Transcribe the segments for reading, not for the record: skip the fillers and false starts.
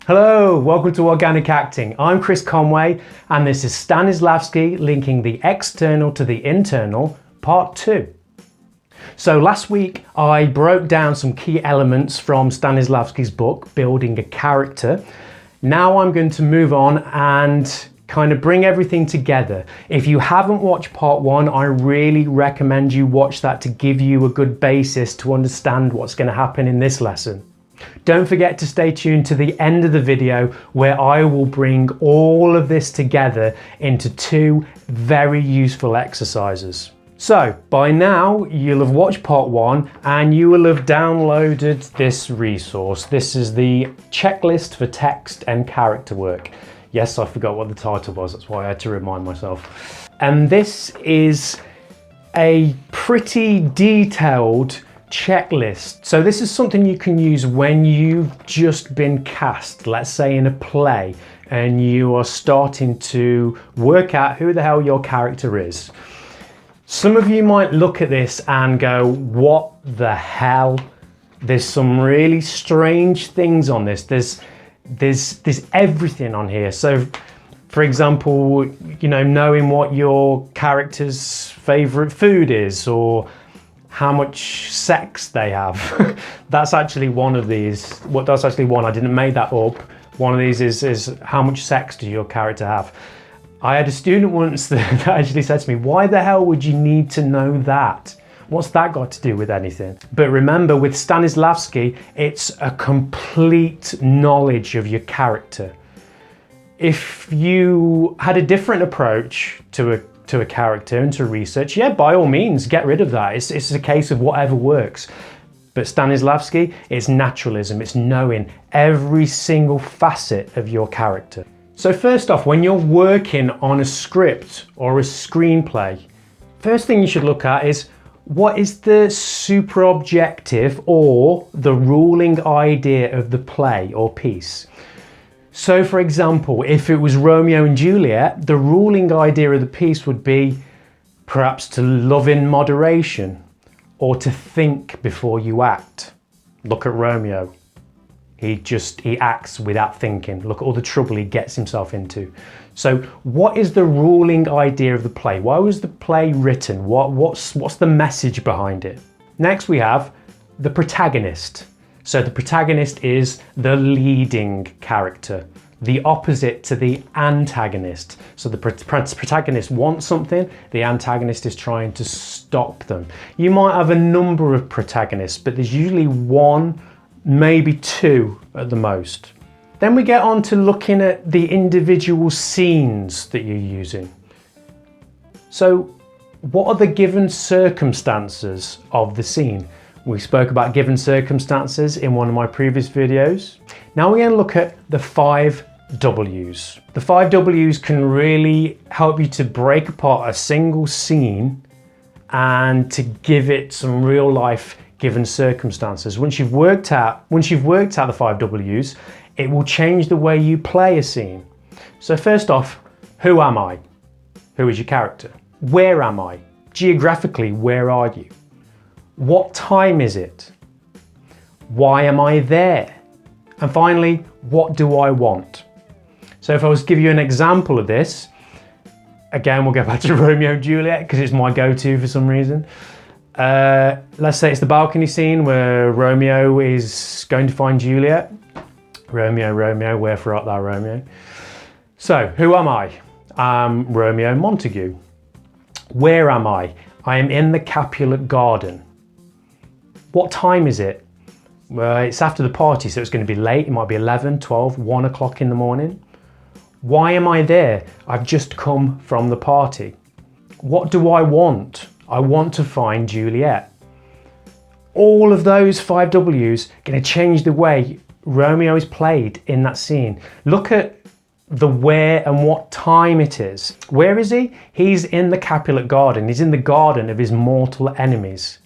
Hello, welcome to Organic Acting. I'm Chris Conway and this is Stanislavski linking the external to the internal, part 2. So last week I broke down some key elements from Stanislavski's book, Building a Character. Now I'm going to move on and kind of bring everything together. If you haven't watched part 1, I really recommend you watch that to give you a good basis to understand what's going to happen in this lesson. Don't forget to stay tuned to the end of the video where I will bring all of this together into 2 very useful exercises. So by now you'll have watched part 1 and you will have downloaded this resource. This is the checklist for text and character work. Yes, I forgot what the title was, that's why I had to remind myself. And this is a pretty detailed checklist. So this is something you can use when you've just been cast, let's say in a play, and you are starting to work out who the hell your character is. Some of you might look at this and go, what the hell? There's some really strange things on this. There's everything on here. So for example, you know, knowing what your character's favorite food is or how much sex they have. That's actually one of these. That's actually one, I didn't make that up. One of these is how much sex does your character have? I had a student once that actually said to me, why the hell would you need to know that? What's that got to do with anything? But remember, with Stanislavski, it's a complete knowledge of your character. If you had a different approach to a character and to research, yeah, by all means, get rid of that. It's a case of whatever works. But Stanislavski, it's naturalism. It's knowing every single facet of your character. So first off, when you're working on a script or a screenplay, first thing you should look at is what is the superobjective or the ruling idea of the play or piece. So for example, if it was Romeo and Juliet, the ruling idea of the piece would be perhaps to love in moderation or to think before you act. Look at Romeo. He acts without thinking. Look at all the trouble he gets himself into. So what is the ruling idea of the play? Why was the play written? What's the message behind it? Next we have the protagonist. So the protagonist is the leading character, the opposite to the antagonist. So the protagonist wants something, the antagonist is trying to stop them. You might have a number of protagonists, but there's usually 1, maybe 2 at the most. Then we get on to looking at the individual scenes that you're using. So what are the given circumstances of the scene? We spoke about given circumstances in one of my previous videos. Now we're going to look at the 5 W's. The 5 W's can really help you to break apart a single scene and to give it some real life given circumstances. Once you've worked out the 5 W's, it will change the way you play a scene. So first off, who am I? Who is your character? Where am I? Geographically, where are you? What time is it? Why am I there? And finally, what do I want? So if I was to give you an example of this, again, we'll go back to Romeo and Juliet because it's my go-to for some reason. Let's say it's the balcony scene where Romeo is going to find Juliet. Romeo, Romeo, wherefore art thou, Romeo? So, who am I? I'm Romeo Montague. Where am I? I am in the Capulet Garden. What time is it? Well, it's after the party, so it's going to be late. It might be 11, 12, 1 o'clock in the morning. Why am I there? I've just come from the party. What do I want? I want to find Juliet. All of those 5 W's are going to change the way Romeo is played in that scene. Look at the where and what time it is. Where is he? He's in the Capulet Garden. He's in the garden of his mortal enemies.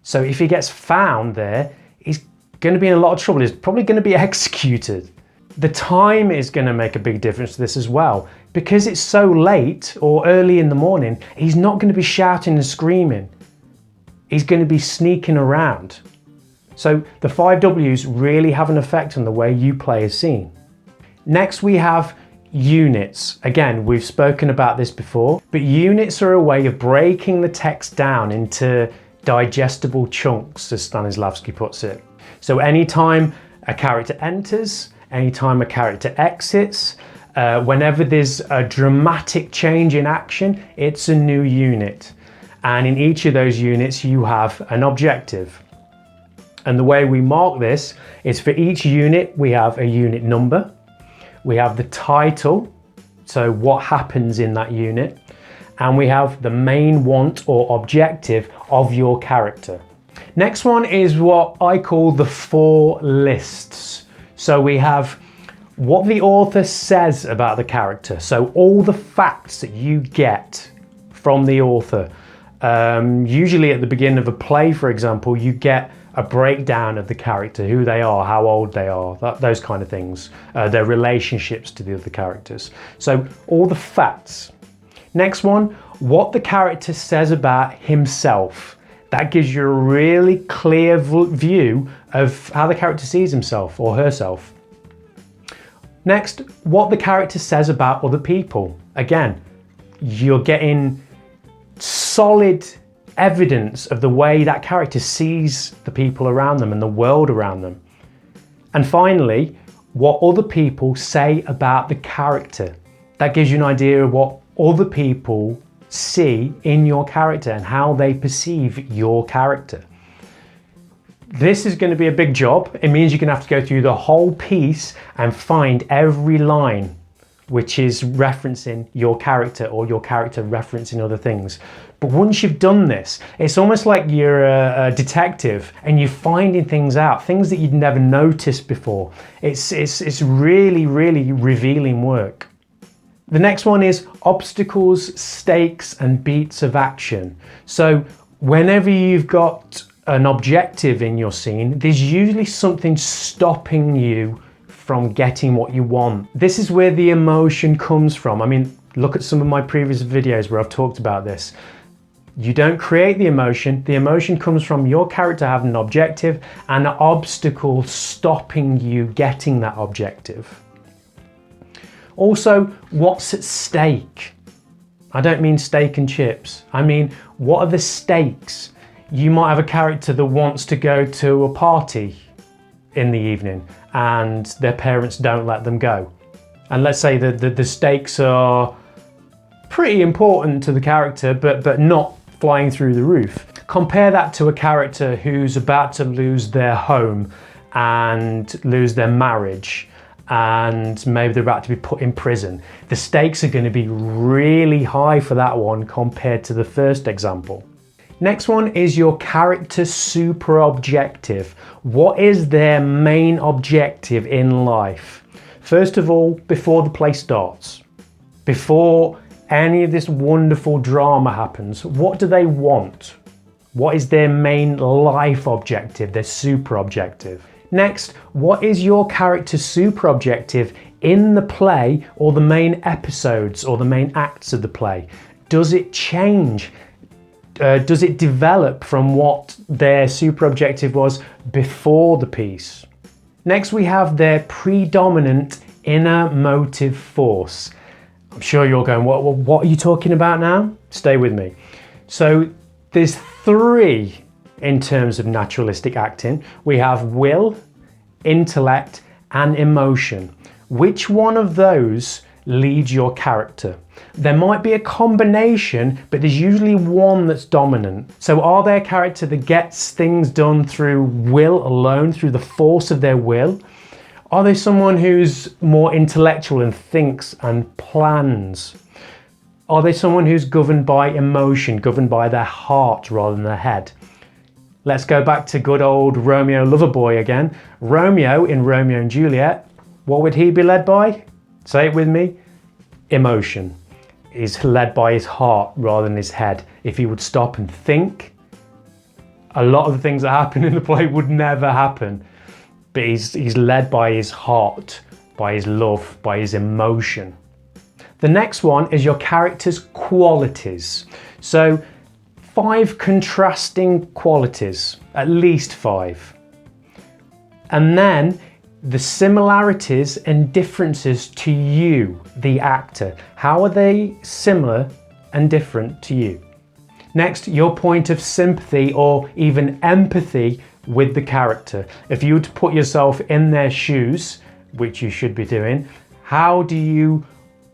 So if he gets found there, he's going to be in a lot of trouble. He's probably going to be executed. The time is going to make a big difference to this as well. Because it's so late or early in the morning, he's not going to be shouting and screaming. He's going to be sneaking around. So the 5 W's really have an effect on the way you play a scene. Next we have units. Again, we've spoken about this before, but units are a way of breaking the text down into digestible chunks, as Stanislavski puts it. So anytime a character enters, anytime a character exits, whenever there's a dramatic change in action, it's a new unit. And in each of those units, you have an objective. And the way we mark this is for each unit, we have a unit number. We have the title, so what happens in that unit, and we have the main want or objective of your character. Next one is what I call the 4 lists. So we have what the author says about the character, so all the facts that you get from the author. Usually at the beginning of a play, for example, you get a breakdown of the character, who they are, how old they are, those kind of things, their relationships to the other characters. So all the facts. Next one, what the character says about himself. That gives you a really clear view of how the character sees himself or herself. Next, what the character says about other people. Again, you're getting solid evidence of the way that character sees the people around them and the world around them. And finally, what other people say about the character. That gives you an idea of what other people see in your character and how they perceive your character. This is going to be a big job. It means you're going to have to go through the whole piece and find every line which is referencing your character or your character referencing other things. But once you've done this, it's almost like you're a detective and you're finding things out, things that you'd never noticed before. It's really, really revealing work. The next one is obstacles, stakes, and beats of action. So whenever you've got an objective in your scene, there's usually something stopping you from getting what you want. This is where the emotion comes from. I mean, look at some of my previous videos where I've talked about this. You don't create the emotion comes from your character having an objective and an obstacle stopping you getting that objective. Also, what's at stake? I don't mean steak and chips. I mean, what are the stakes? You might have a character that wants to go to a party in the evening and their parents don't let them go. And let's say that the stakes are pretty important to the character, but not flying through the roof. Compare that to a character who's about to lose their home and lose their marriage, and maybe they're about to be put in prison. The stakes are going to be really high for that one compared to the first example. Next one is your character superobjective. What is their main objective in life? First of all, before the play starts, before any of this wonderful drama happens, what do they want? What is their main life objective, their superobjective? Next, what is your character's superobjective in the play or the main episodes or the main acts of the play? Does it change? Does it develop from what their superobjective was before the piece? Next, we have their predominant inner motive force. I'm sure you're going, what are you talking about now? Stay with me. So there's 3 in terms of naturalistic acting. We have will, intellect, and emotion. Which one of those leads your character? There might be a combination, but there's usually one that's dominant. So are they a character that gets things done through will alone, through the force of their will? Are they someone who's more intellectual and thinks and plans? Are they someone who's governed by emotion, governed by their heart rather than their head? Let's go back to good old Romeo Loverboy again. Romeo in Romeo and Juliet, what would he be led by? Say it with me. Emotion. He's led by his heart rather than his head. If he would stop and think, a lot of the things that happen in the play would never happen. But he's led by his heart, by his love, by his emotion. The next one is your character's qualities. So 5 contrasting qualities, at least 5. And then the similarities and differences to you, the actor. How are they similar and different to you? Next, your point of sympathy or even empathy with the character. If you were to put yourself in their shoes, which you should be doing, how do you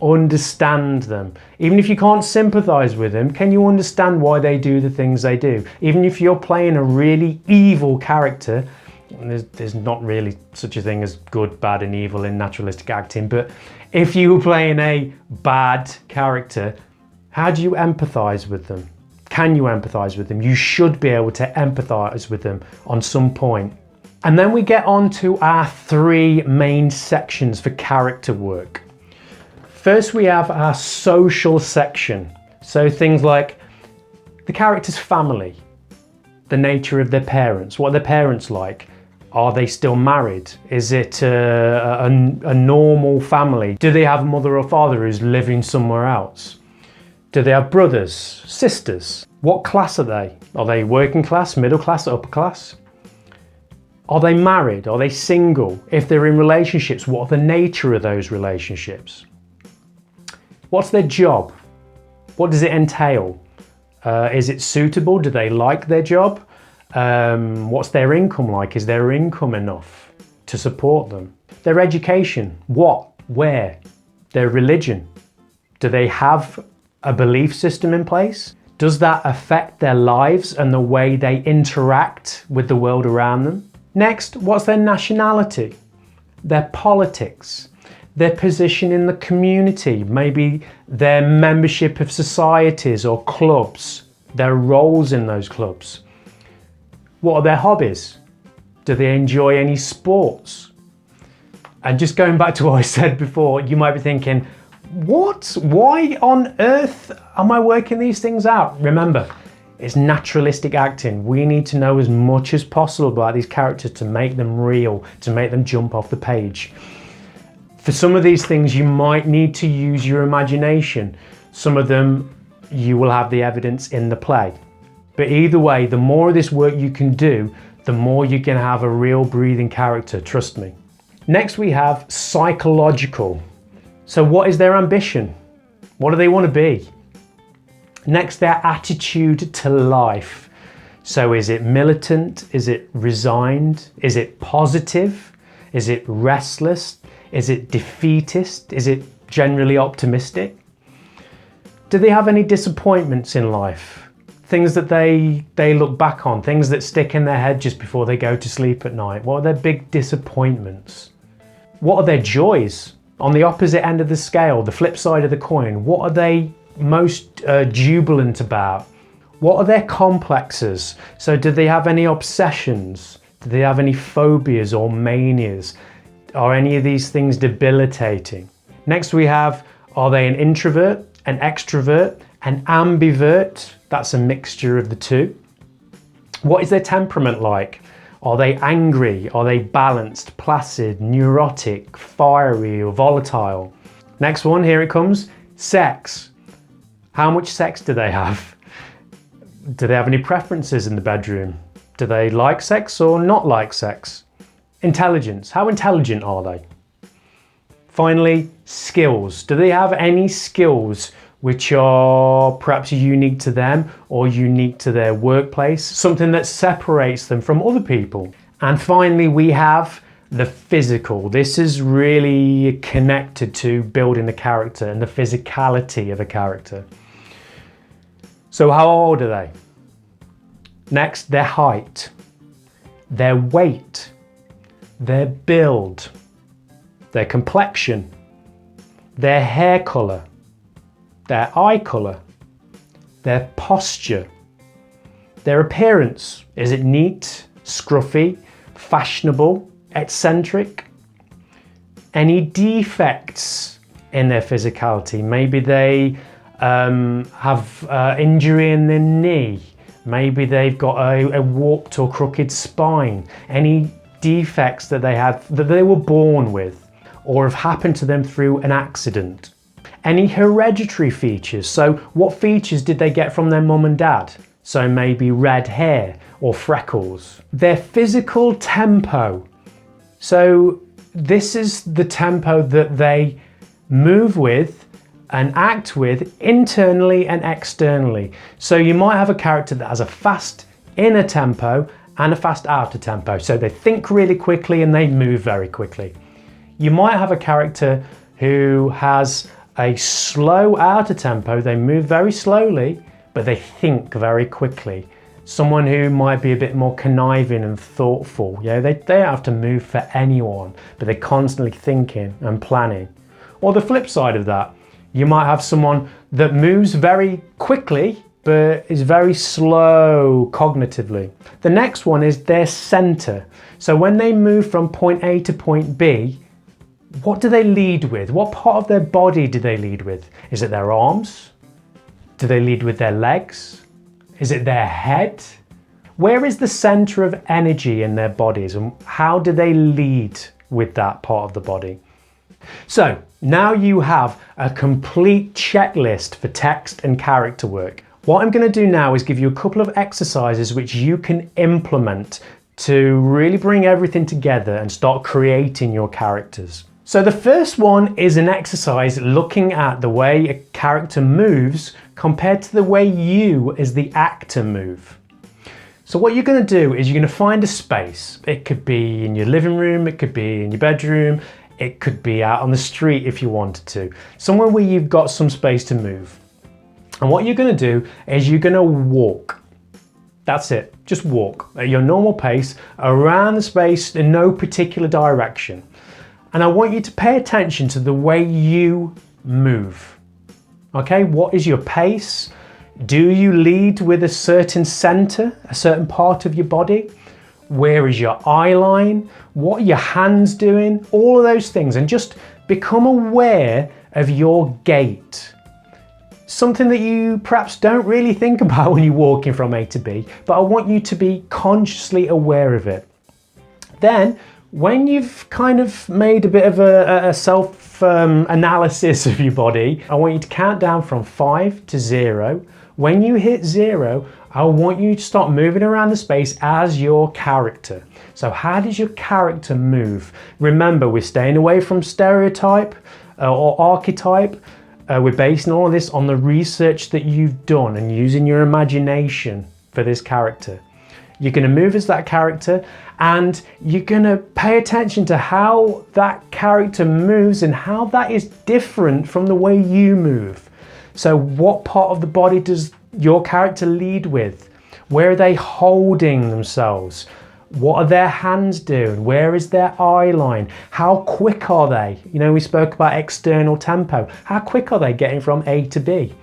understand them? Even if you can't sympathize with them, can you understand why they do the things they do? Even if you're playing a really evil character, there's not really such a thing as good, bad and evil in naturalistic acting, but if you were playing a bad character, how do you empathize with them? Can you empathize with them? You should be able to empathize with them on some point. And then we get on to our three main sections for character work. First, we have our social section. So things like the character's family, the nature of their parents, what are their parents like? Are they still married? Is it a normal family? Do they have a mother or father who's living somewhere else? Do they have brothers, sisters? What class are they? Are they working class, middle class, upper class? Are they married? Are they single? If they're in relationships, what are the nature of those relationships? What's their job? What does it entail? Is it suitable? Do they like their job? What's their income like? Is their income enough to support them? Their education, what, where? Their religion, do they have a belief system in place? Does that affect their lives and the way they interact with the world around them? Next, what's their nationality? Their politics, their position in the community, maybe their membership of societies or clubs, their roles in those clubs. What are their hobbies? Do they enjoy any sports? And just going back to what I said before, you might be thinking, what? Why on earth am I working these things out? Remember, it's naturalistic acting. We need to know as much as possible about these characters to make them real, to make them jump off the page. For some of these things, you might need to use your imagination. Some of them, you will have the evidence in the play. But either way, the more of this work you can do, the more you can have a real breathing character, trust me. Next we have psychological. So what is their ambition? What do they want to be? Next, their attitude to life. So is it militant? Is it resigned? Is it positive? Is it restless? Is it defeatist? Is it generally optimistic? Do they have any disappointments in life? Things that they look back on, things that stick in their head just before they go to sleep at night. What are their big disappointments? What are their joys? On the opposite end of the scale, the flip side of the coin, what are they most jubilant about? What are their complexes? So do they have any obsessions? Do they have any phobias or manias? Are any of these things debilitating? Next we have, are they an introvert, an extrovert, an ambivert? That's a mixture of the two. What is their temperament like? Are they angry? Are they balanced, placid, neurotic, fiery or volatile? Next one, here it comes, sex. How much sex do they have? Do they have any preferences in the bedroom? Do they like sex or not like sex? Intelligence, how intelligent are they? Finally, skills. Do they have any skills which are perhaps unique to them or unique to their workplace? Something that separates them from other people. And finally, we have the physical. This is really connected to building a character and the physicality of a character. So how old are they? Next, their height, their weight, their build, their complexion, their hair color, their eye color, their posture, their appearance. Is it neat, scruffy, fashionable, eccentric? Any defects in their physicality? Maybe they have injury in their knee. Maybe they've got a warped or crooked spine. Any defects that they have, that they were born with or have happened to them through an accident. Any hereditary features, so what features did they get from their mum and dad? So maybe red hair or freckles. Their physical tempo, so this is the tempo that they move with and act with internally and externally. So you might have a character that has a fast inner tempo and a fast outer tempo. So they think really quickly and they move very quickly. You might have a character who has a slow outer tempo. They move very slowly, but they think very quickly. Someone who might be a bit more conniving and thoughtful. Yeah, they don't have to move for anyone, but they're constantly thinking and planning. Or the flip side of that, you might have someone that moves very quickly, but is very slow cognitively. The next one is their center. So when they move from point A to point B, what do they lead with? What part of their body do they lead with? Is it their arms? Do they lead with their legs? Is it their head? Where is the center of energy in their bodies, and how do they lead with that part of the body? So now you have a complete checklist for text and character work. What I'm going to do now is give you a couple of exercises which you can implement to really bring everything together and start creating your characters. So the first one is an exercise looking at the way a character moves compared to the way you as the actor move. So what you're going to do is you're going to find a space. It could be in your living room, it could be in your bedroom, it could be out on the street if you wanted to. Somewhere where you've got some space to move. And what you're going to do is you're going to walk. That's it. Just walk at your normal pace around the space in no particular direction. And I want you to pay attention to the way you move. Okay, what is your pace? Do you lead with a certain center, a certain part of your body? Where is your eye line? What are your hands doing? All of those things, and just become aware of your gait. Something that you perhaps don't really think about when you're walking from A to B, but I want you to be consciously aware of it. Then, when you've kind of made a bit of a self-analysis of your body, I want you to count down from 5 to 0. When you hit 0, I want you to start moving around the space as your character. So how does your character move? Remember, we're staying away from stereotype or archetype. We're basing all of this on the research that you've done and using your imagination for this character. You're going to move as that character, and you're going to pay attention to how that character moves and how that is different from the way you move. So what part of the body does your character lead with? Where are they holding themselves? What are their hands doing? Where is their eye line? How quick are they? You know, we spoke about external tempo. How quick are they getting from A to B?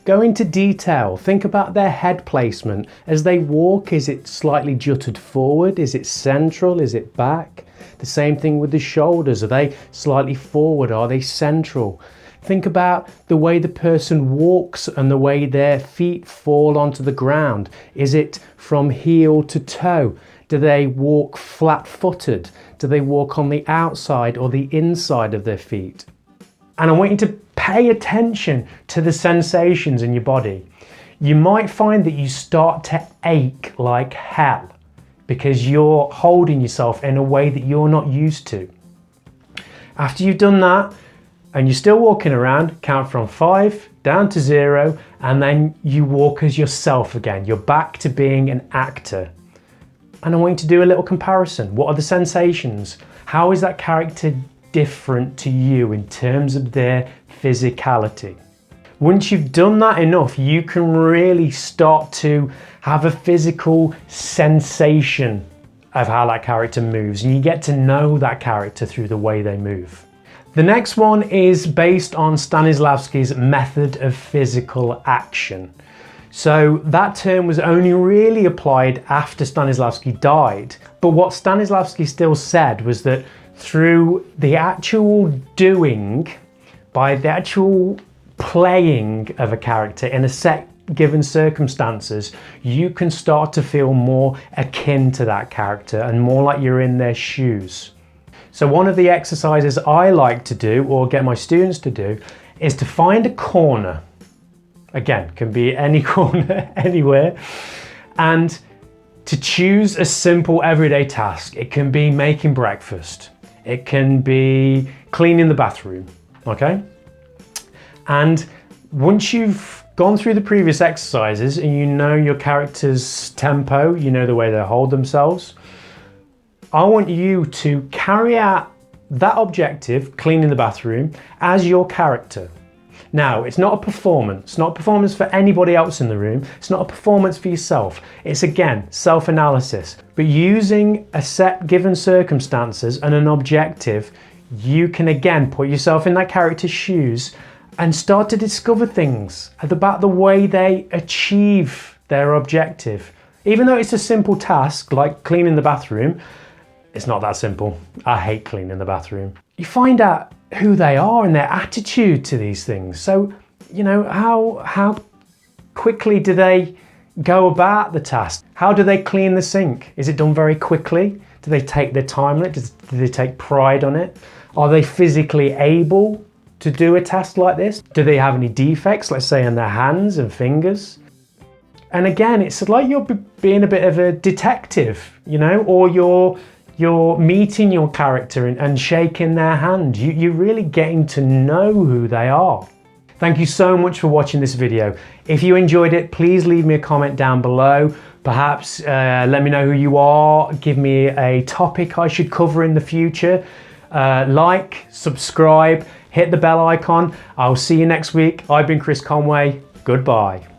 Go into detail. Think about their head placement. As they walk, is it slightly jutted forward? Is it central? Is it back? The same thing with the shoulders. Are they slightly forward? Are they central? Think about the way the person walks and the way their feet fall onto the ground. Is it from heel to toe? Do they walk flat-footed? Do they walk on the outside or the inside of their feet? And I want you to pay attention to the sensations in your body. You might find that you start to ache like hell because you're holding yourself in a way that you're not used to. After you've done that, and you're still walking around, count from 5 down to 0, and then you walk as yourself again. You're back to being an actor. And I want you to do a little comparison. What are the sensations? How is that character different to you in terms of their physicality? Once you've done that enough, you can really start to have a physical sensation of how that character moves, and you get to know that character through the way they move. The next one is based on Stanislavski's method of physical action. So that term was only really applied after Stanislavski died. But what Stanislavski still said was that through the actual doing, by the actual playing of a character in a set given circumstances, you can start to feel more akin to that character and more like you're in their shoes. So one of the exercises I like to do, or get my students to do, is to find a corner. Again, can be any corner, anywhere. And to choose a simple everyday task. It can be making breakfast. It can be cleaning the bathroom, okay? And once you've gone through the previous exercises and you know your character's tempo, you know the way they hold themselves, I want you to carry out that objective, cleaning the bathroom, as your character. Now, it's not a performance for anybody else in the room. It's not a performance for yourself. It's, again, self-analysis. But using a set given circumstances and an objective, you can again put yourself in that character's shoes and start to discover things about the way they achieve their objective. Even though it's a simple task like cleaning the bathroom, it's not that simple. I hate cleaning the bathroom. You find out who they are and their attitude to these things. So, you know, how quickly do they go about the task? How do they clean the sink? Is it done very quickly? Do they take their time on it? Do they take pride on it? Are they physically able to do a task like this? Do they have any defects, let's say in their hands and fingers? And again, it's like you're being a bit of a detective, you know, or you're meeting your character and shaking their hand. You're really getting to know who they are. Thank you so much for watching this video. If you enjoyed it, please leave me a comment down below. Perhaps let me know who you are, give me a topic I should cover in the future. Like, subscribe, hit the bell icon. I'll see you next week. I've been Chris Conway. Goodbye.